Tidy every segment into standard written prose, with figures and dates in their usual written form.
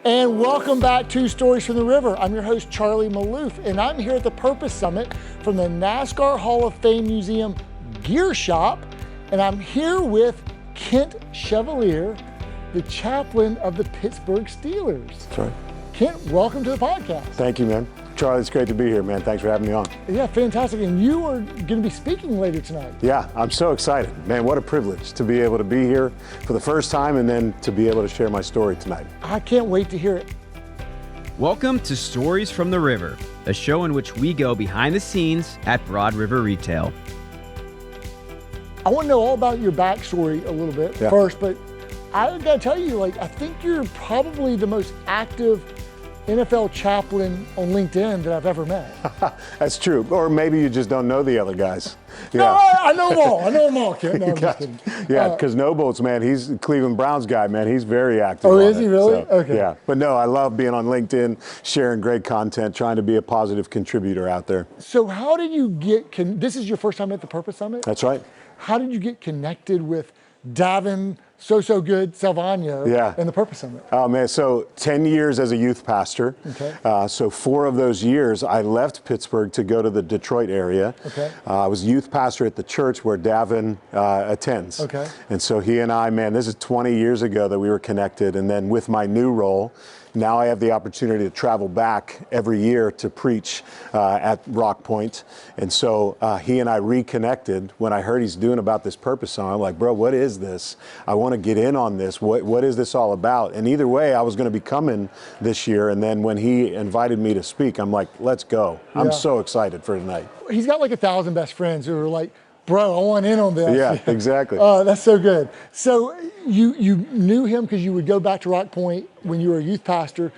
And welcome back to Stories from the River. I'm your host, Charlie Malouf, and I'm here at the Purpose Summit from the NASCAR Hall of Fame Museum Gear Shop, and I'm here with Kent Chevalier, the chaplain of the Pittsburgh Steelers. That's right. Kent, welcome to the podcast. Thank you, man. Charlie, it's great to be here, man. Thanks for having me on. Yeah, fantastic. And you are going to be speaking later tonight. Yeah, I'm so excited. Man, what a privilege to be able to be here for the first time and then to be able to share my story tonight. I can't wait to hear it. Welcome to Stories from the River, a show in which we go behind the scenes at Broad River Retail. I want to know all about your backstory a little bit first, but I got to tell you, I think you're probably the most active NFL chaplain on LinkedIn that I've ever met. That's true. Or maybe you just don't know the other guys. Yeah. No, I know them all. I know them all, Kent. No, I'm just kidding. Yeah, because Nobles, man, he's a Cleveland Browns guy, man. He's very active. Oh, is he really? So, okay. Yeah, but no, I love being on LinkedIn, sharing great content, trying to be a positive contributor out there. So how did you get, this is your first time at the Purpose Summit? That's right. How did you get connected with Davin So Good Salvagno and the Purpose Summit? Oh man, so 10 years as a youth pastor. Okay. So 4 of those years I left Pittsburgh to go to the Detroit area. Okay. I was youth pastor at the church where Davin attends. Okay. And so he and I, man, this is 20 years ago that we were connected. And then with my new role, now I have the opportunity to travel back every year to preach at Rock Point. And so he and I reconnected when I heard he's doing about this Purpose Summit. I'm like, bro, what is this? I want to get in on this. What is this all about? And either way, I was going to be coming this year. And then when he invited me to speak, I'm like, let's go. I'm so excited for tonight. He's got like 1,000 best friends who are like, bro, I want in on this. Yeah, exactly. That's so good. So you knew him because you would go back to Rock Point when you were a youth pastor.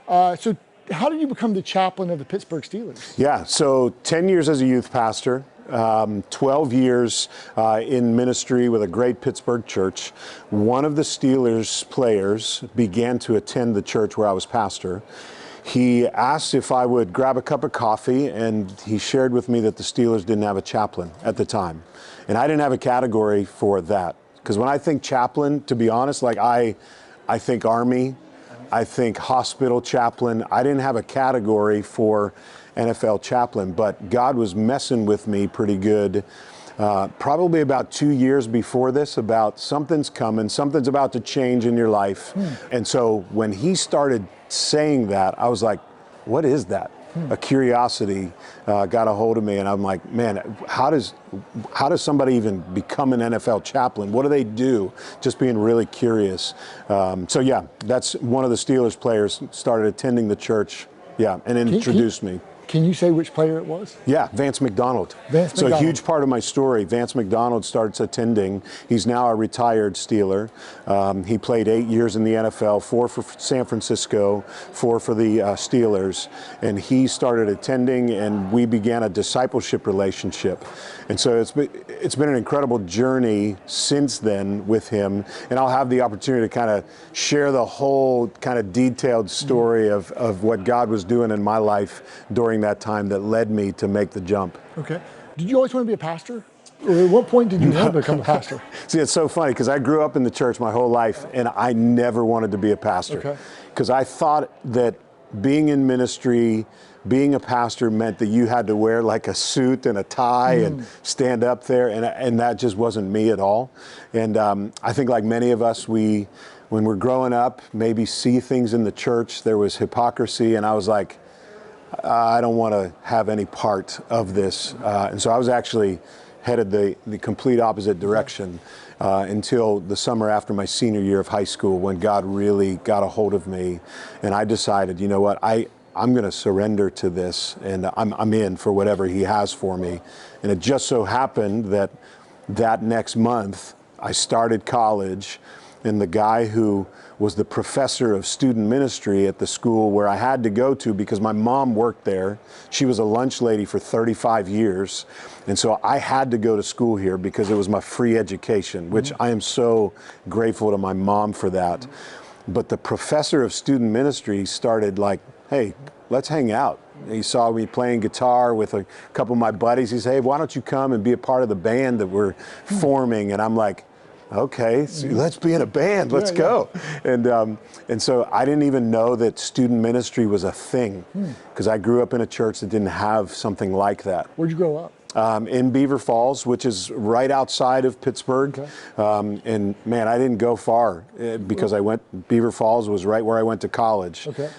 So how did you become the chaplain of the Pittsburgh Steelers? Yeah, so 10 years as a youth pastor, 12 years in ministry with a great Pittsburgh church. One of the Steelers players began to attend the church where I was pastor. He asked if I would grab a cup of coffee, and he shared with me that the Steelers didn't have a chaplain at the time. And I didn't have a category for that. Because when I think chaplain, to be honest, I think Army, I think hospital chaplain. I didn't have a category for NFL chaplain, but God was messing with me pretty good. Probably about 2 years before this, about something's coming, something's about to change in your life. And so when he started saying that, I was like, what is that? A curiosity got a hold of me, and I'm like, man, how does somebody even become an NFL chaplain? What do they do? Just being really curious. So yeah, that's one of the Steelers players started attending the church, and introduced me. Can you say which player it was? Yeah, Vance McDonald. Vance McDonald. So a huge part of my story, Vance McDonald starts attending. He's now a retired Steeler. He played 8 years in the NFL, 4 for San Francisco, 4 for the Steelers. And he started attending, and we began a discipleship relationship. And so it's been an incredible journey since then with him. And I'll have the opportunity to kind of share the whole kind of detailed story of what God was doing in my life during that time that led me to make the jump. Okay. Did you always want to be a pastor? Or at what point did you want to become a pastor? See, it's so funny because I grew up in the church my whole life, and I never wanted to be a pastor. Because I thought that being in ministry, being a pastor meant that you had to wear like a suit and a tie and stand up there, and that just wasn't me at all. And I think like many of us, when we're growing up, maybe see things in the church, there was hypocrisy, and I was like, I don't want to have any part of this. And so I was actually headed the complete opposite direction until the summer after my senior year of high school, when God really got a hold of me. And I decided, you know what, I'm going to surrender to this, and I'm in for whatever he has for me. And it just so happened that next month I started college, and the guy who was the professor of student ministry at the school where I had to go to, because my mom worked there. She was a lunch lady for 35 years. And so I had to go to school here because it was my free education, which I am so grateful to my mom for that. But the professor of student ministry started like, hey, let's hang out. He saw me playing guitar with a couple of my buddies. He said, hey, why don't you come and be a part of the band that we're forming? And I'm like, okay, so let's be in a band, let's go. And so I didn't even know that student ministry was a thing, because I grew up in a church that didn't have something like that. Where'd you grow up? In Beaver Falls, which is right outside of Pittsburgh. Okay. And man, I didn't go far because Beaver Falls was right where I went to college. Okay.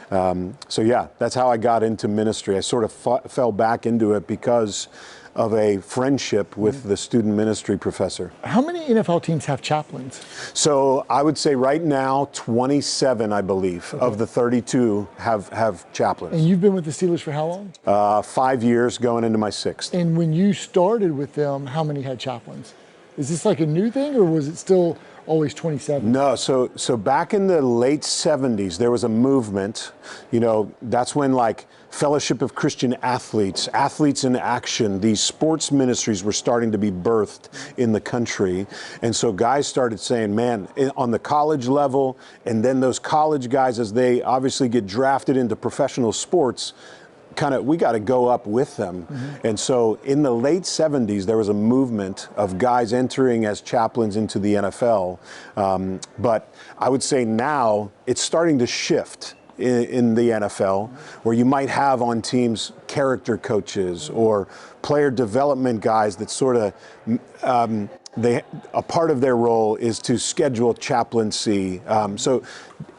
So yeah, that's how I got into ministry. I sort of fell back into it because of a friendship with the student ministry professor. How many NFL teams have chaplains? So I would say right now, 27, I believe, of the 32 have chaplains. And you've been with the Steelers for how long? 5 years, going into my 6th. And when you started with them, how many had chaplains? Is this like a new thing, or was it still always 27? No, so back in the late 70s, there was a movement, that's when like Fellowship of Christian Athletes, Athletes in Action, these sports ministries were starting to be birthed in the country. And so guys started saying, man, on the college level, and then those college guys, as they obviously get drafted into professional sports, we got to go up with them. And so in the late 70s, there was a movement of guys entering as chaplains into the NFL. But I would say now it's starting to shift in the NFL, where you might have on teams character coaches or player development guys that sort of, a part of their role is to schedule chaplaincy. So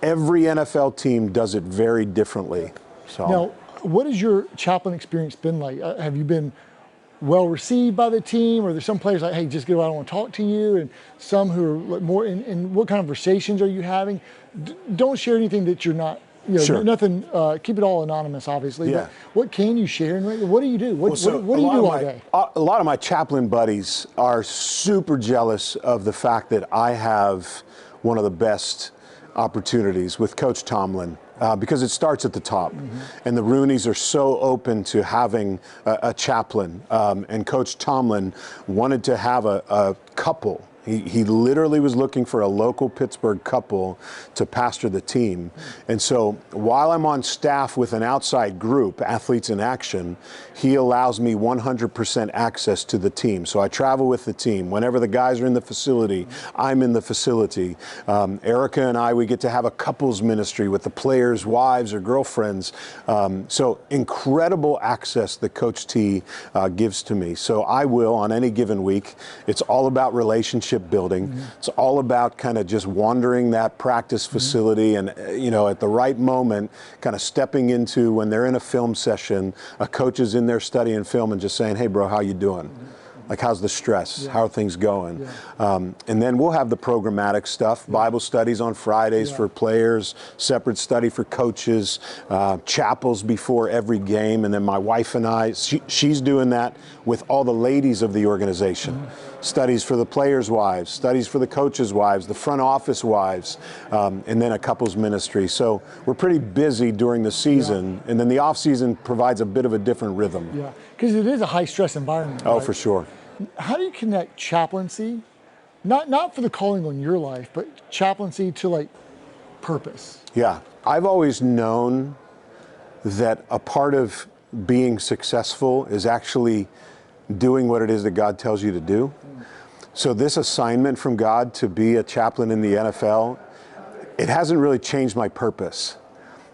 every NFL team does it very differently. So. Now, what has your chaplain experience been like? Have you been well received by the team, or there's some players like, hey, just get away, I don't want to talk to you, and some who are more in what kind of conversations are you having? Don't share anything that you're not, sure. Nothing, keep it all anonymous, obviously. Yeah. But what can you share, and what do you do? What do you do all day? A lot of my chaplain buddies are super jealous of the fact that I have one of the best opportunities with Coach Tomlin. Because it starts at the top, and the Rooneys are so open to having a chaplain, and Coach Tomlin wanted to have a couple. He literally was looking for a local Pittsburgh couple to pastor the team. And so while I'm on staff with an outside group, Athletes in Action, he allows me 100% access to the team. So I travel with the team. Whenever the guys are in the facility, I'm in the facility. Erica and I, we get to have a couples ministry with the players' wives or girlfriends. So incredible access that Coach T gives to me. So I will, on any given week, it's all about relationship building. It's all about kind of just wandering that practice facility and, at the right moment, kind of stepping into when they're in a film session, a coach is in there studying film and just saying, hey, bro, how you doing? Like, how's the stress? How are things going? And then we'll have the programmatic stuff, Bible studies on Fridays for players, separate study for coaches, chapels before every game. And then my wife and I, she's doing that with all the ladies of the organization. Studies for the players' wives, studies for the coaches' wives, the front office wives, and then a couples ministry. So we're pretty busy during the season, and then the off season provides a bit of a different rhythm. Yeah, because it is a high stress environment. Oh, right? for sure. How do you connect chaplaincy, not for the calling on your life, but chaplaincy to like purpose? Yeah, I've always known that a part of being successful is actually doing what it is that God tells you to do. So this assignment from God to be a chaplain in the NFL, it hasn't really changed my purpose,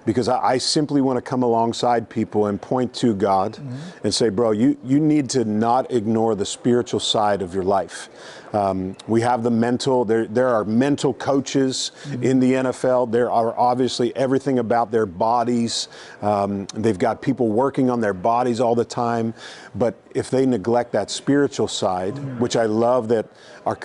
because I simply want to come alongside people and point to God and say, bro, you need to not ignore the spiritual side of your life. We have the mental, there are mental coaches in the NFL. There are obviously everything about their bodies. They've got people working on their bodies all the time. But if they neglect that spiritual side, which I love that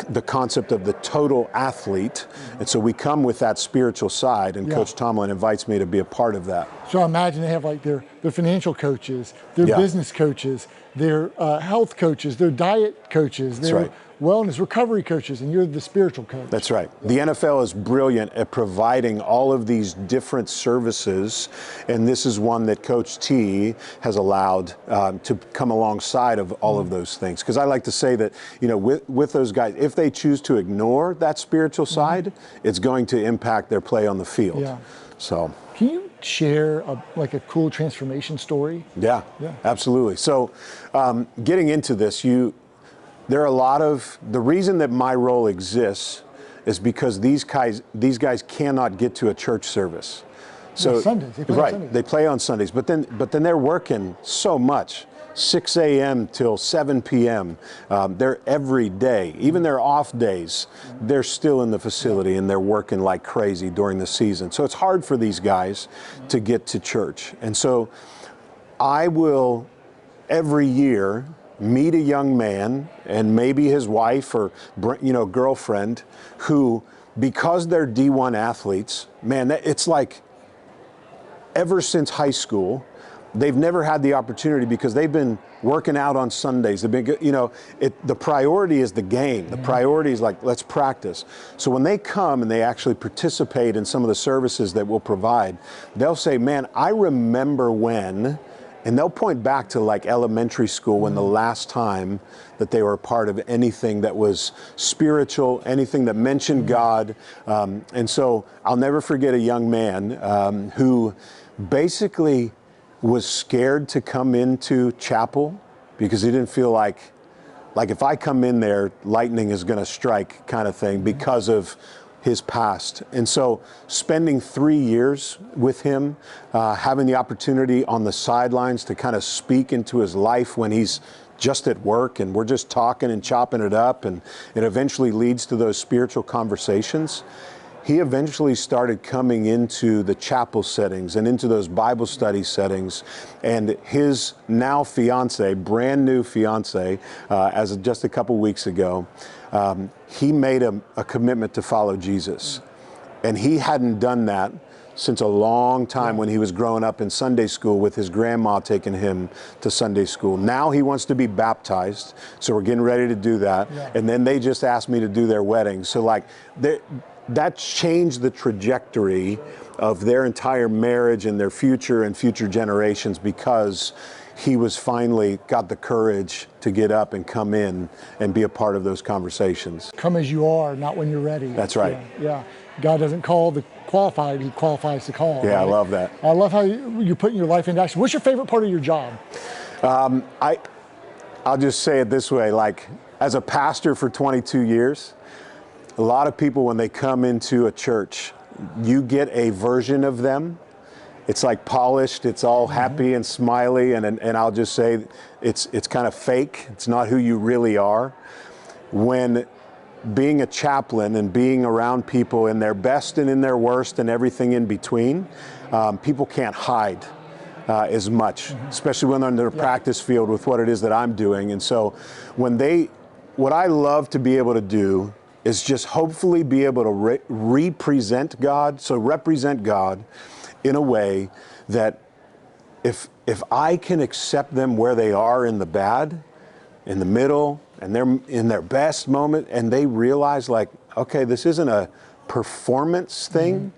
the concept of the total athlete, and so we come with that spiritual side, and Coach Tomlin invites me to be a part of that. So I imagine they have like their financial coaches, their business coaches, their health coaches, their diet coaches, their wellness recovery coaches, and you're the spiritual coach. That's right. The NFL is brilliant at providing all of these different services, and this is one that Coach T has allowed to come alongside of all of those things. Because I like to say that, with those guys, if they choose to ignore that spiritual side, it's going to impact their play on the field. Yeah. So. Can you share a cool transformation story? Yeah, absolutely. So getting into this, there are a lot of, the reason that my role exists is because these guys cannot get to a church service. So Sundays, they play on Sundays. They play on Sundays, but then they're working so much. 6 a.m. till 7 p.m. They're every day. Even their off days, they're still in the facility and they're working like crazy during the season. So it's hard for these guys to get to church. And so I will every year meet a young man and maybe his wife or girlfriend who, because they're D1 athletes, man, it's like ever since high school, they've never had the opportunity because they've been working out on Sundays. They've been, the priority is the game. The priority is like, let's practice. So when they come and they actually participate in some of the services that we'll provide, they'll say, man, I remember when, and they'll point back to like elementary school when the last time that they were a part of anything that was spiritual, anything that mentioned God. And so I'll never forget a young man who basically was scared to come into chapel because he didn't feel like if I come in there, lightning is going to strike kind of thing because of his past. And so spending 3 years with him, having the opportunity on the sidelines to kind of speak into his life when he's just at work and we're just talking and chopping it up, and it eventually leads to those spiritual conversations. He eventually started coming into the chapel settings and into those Bible study settings, and his now fiance, brand new fiance, as of just a couple weeks ago, he made a commitment to follow Jesus. And he hadn't done that since a long time when he was growing up in Sunday school with his grandma taking him to Sunday school. Now he wants to be baptized, so we're getting ready to do that. Yeah. And then they just asked me to do their wedding. So like, that changed the trajectory of their entire marriage and their future and future generations because he was finally got the courage to get up and come in and be a part of those conversations. Come as you are, not when you're ready. That's right. Yeah. God doesn't call the qualified, he qualifies the call. Yeah, right? I love that. I love how you're putting your life into action. What's your favorite part of your job? I'll just say it this way, like as a pastor for 22 years, a lot of people, when they come into a church, you get a version of them. It's like polished, it's all happy and smiley, and I'll just say it's kind of fake. It's not who you really are. When being a chaplain and being around people in their best and in their worst and everything in between, people can't hide as much, especially when they're in their practice field with what it is that I'm doing. And so what I love to be able to do is just hopefully be able to represent God in a way that if I can accept them where they are in the bad, in the middle, and they're in their best moment, and they realize like, okay, this isn't a performance thing.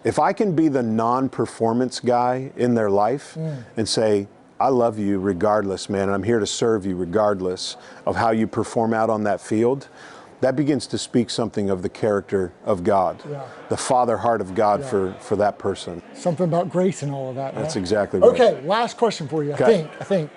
If I can be the non-performance guy in their life and say, I love you regardless, man, and I'm here to serve you regardless of how you perform out on that field, that begins to speak something of the character of God, the father heart of God for that person. Something about grace and all of that. That's exactly right. Okay, last question for you. I think,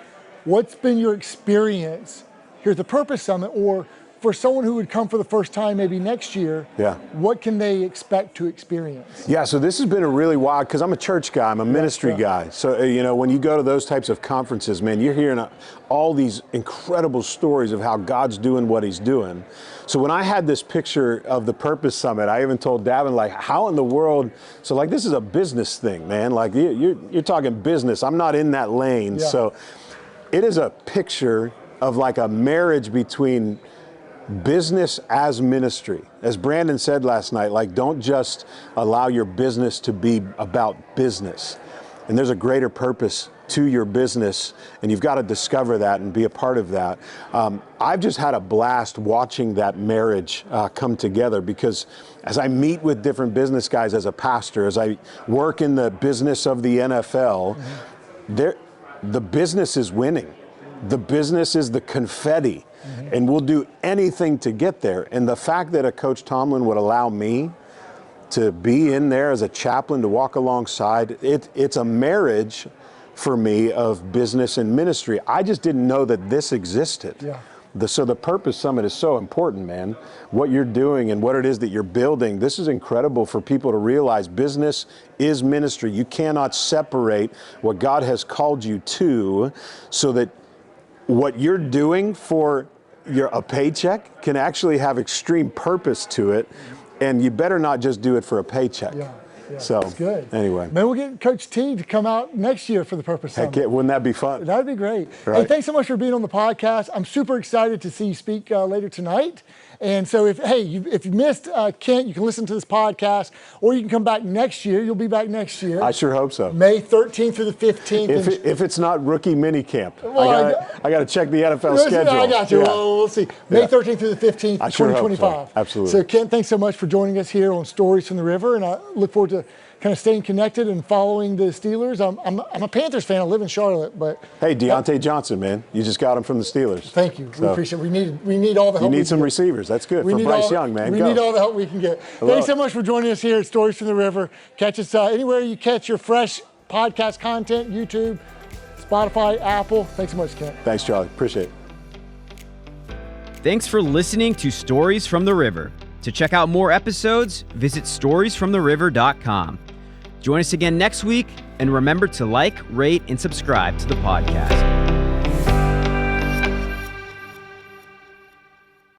what's been your experience here at the Purpose Summit, or for someone who would come for the first time maybe next year, what can they expect to experience? Yeah, so this has been a really wild, because I'm a church guy, I'm a ministry guy. So, when you go to those types of conferences, man, you're hearing all these incredible stories of how God's doing what he's doing. So when I had this picture of the Purpose Summit, I even told Davin, like, how in the world, so like this is a business thing, man. Like you're talking business. I'm not in that lane. So it is a picture of like a marriage between business as ministry. As Brandon said last night, like, don't just allow your business to be about business. And there's a greater purpose to your business, and you've got to discover that and be a part of that. I've just had a blast watching that marriage come together, because as I meet with different business guys as a pastor, as I work in the business of the NFL, the business is winning. The business is the confetti, and we'll do anything to get there. And the fact that a Coach Tomlin would allow me to be in there as a chaplain, to walk alongside, it's a marriage for me of business and ministry. I just didn't know that this existed. So the Purpose Summit is so important, man. What you're doing and what it is that you're building, this is incredible for people to realize. Business is ministry. You cannot separate what God has called you to, so that what you're doing for a paycheck can actually have extreme purpose to it, and you better not just do it for a paycheck. Yeah. So that's good. Anyway, maybe we'll get Coach T to come out next year for the Purpose Summit. Heck, wouldn't that be fun? That'd be great. Right. Hey, thanks so much for being on the podcast. I'm super excited to see you speak later tonight. And so if you missed Kent, you can listen to this podcast, or you can come back next year. You'll be back next year. I sure hope so. May 13th through the 15th. If it's not rookie mini camp, I got to check the NFL schedule. I got you. Yeah. Well, we'll see. May 13th through the 15th, I sure 2025. hope so. Absolutely. So Kent, thanks so much for joining us here on Stories from the River, and I look forward to kind of staying connected and following the Steelers. I'm a Panthers fan. I live in Charlotte, but hey, Deontay Johnson, man, you just got him from the Steelers. Thank you. We appreciate it. We need all the help. You need some receivers. That's good for Bryce Young, man. We need all the help we can get. Thanks so much for joining us here at Stories from the River. Catch us anywhere you catch your fresh podcast content: YouTube, Spotify, Apple. Thanks so much, Kent. Thanks, Charlie. Appreciate it. Thanks for listening to Stories from the River. To check out more episodes, visit storiesfromtheriver.com. Join us again next week, and remember to like, rate, and subscribe to the podcast.